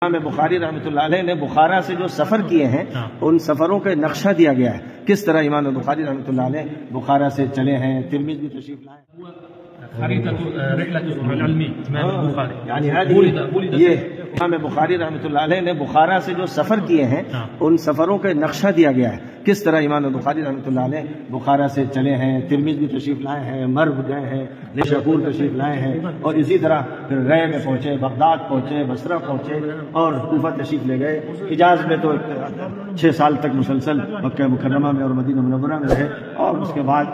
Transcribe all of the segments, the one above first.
امام بخاری رحمۃ اللہ علیہ نے بخارا سے جو سفر کیے ہیں ان سفروں کا نقشہ دیا گیا ہے، کس طرح امام بخاری رحمۃ اللہ علیہ بخارا سے چلے ہیں، ترمذ بھی تشریف لائے یعنی یہ امام بخاری رحمۃ اللہ علیہ نے بخارا سے جو سفر کیے ہیں ان سفروں کا نقشہ دیا گیا ہے، کس طرح امام بخاری رحمۃ اللہ علیہ بخارا سے چلے ہیں، ترمذ بھی تشریف لائے ہیں، مرو گئے ہیں، نیشاپور تشریف لائے ہیں، اور اسی طرح پھر رے میں پہنچے، بغداد پہنچے، بصرہ پہنچے اور کوفہ تشریف لے گئے۔ حجاز میں تو 6 سال تک مسلسل مکہ مکرمہ میں اور مدینہ منورہ میں رہے، اور اس کے بعد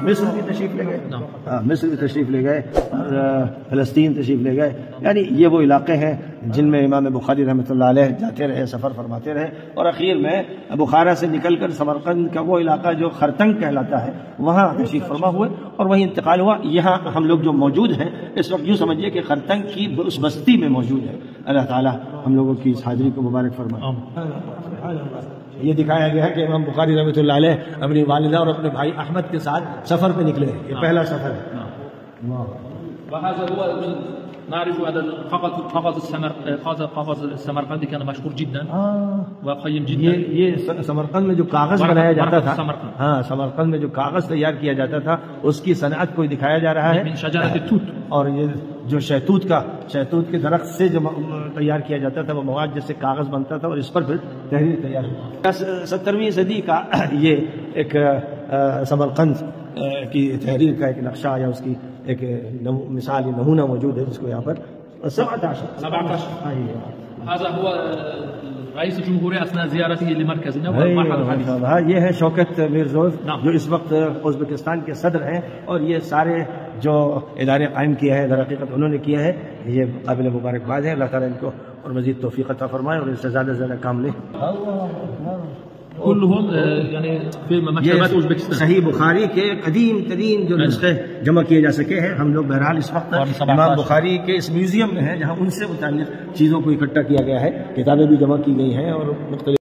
مصر بھی تشریف لے گئے، فلسطین تشریف لے گئے۔ یعنی یہ وہ علاقے ہیں جن میں امام بخاری رحمۃ اللہ علیہ جاتے رہے، سفر فرماتے رہے، اور اخیر میں بخارا سے نکل کر سمرقند کا وہ علاقہ جو خرتنگ کہلاتا ہے وہاں تشریف فرما ہوئے اور وہیں انتقال ہوا۔ یہاں ہم لوگ جو موجود ہیں اس وقت یوں سمجھیے کہ خرتنگ کی اس بستی میں موجود ہے۔ اللہ تعالیٰ ہم لوگوں کی اس حاضری کو مبارک فرمائے۔ یہ دکھایا گیا ہے کہ امام بخاری رحمۃ اللہ علیہ اپنی والدہ اور اپنے بھائی احمد کے ساتھ سفر پہ نکلے، یہ پہلا سفر ہے۔ نعرف هذا قفص السمرقندي كان مشهور جدا وقيم جدا۔ یہ سمرقند میں جو کاغذ بنایا جاتا تھا، ہاں سمرقند میں جو کاغذ تیار کیا جاتا تھا اس کی صنعت کو دکھایا جا رہا ہے، من شجرة التوت، اور یہ جو شہتوت کے درخت سے جو تیار کیا جاتا تھا وہ مواد جس سے کاغذ بنتا تھا، اور اس پر پھر تحریر تیار ہوا۔ 17ویں صدی کا یہ ایک سمرقند کی تحریر کا ایک نقشہ یا اس کی ایک مثال نمونہ موجود ہے جس کو یہاں پر 17 هذا هو رئیس الجمهورية اثناء زيارته لمركزنا والمعهد الحديث۔ یہ ہے شوکت میرزویف جو اس وقت ازبکستان کے صدر ہیں، اور یہ سارے جو ادارے قائم کیا ہے در حقیقت انہوں نے کیا ہے، یہ قابل مبارکباد ہے۔ اللہ تعالیٰ ان کو اور مزید توفیق عطا فرمائے اور ان سے زیادہ زیادہ کام لیں۔ كلهم يعني في مكتبات ازبکستان صحیح بخاری کے قدیم ترین جو نسخے جمع کیے جا سکے ہیں، ہم لوگ بہرحال اس وقت امام بخاری کے اس میوزیم میں ہیں جہاں ان سے متعلق چیزوں کو اکٹھا کیا گیا ہے، کتابیں بھی جمع کی گئی ہیں اور مختلف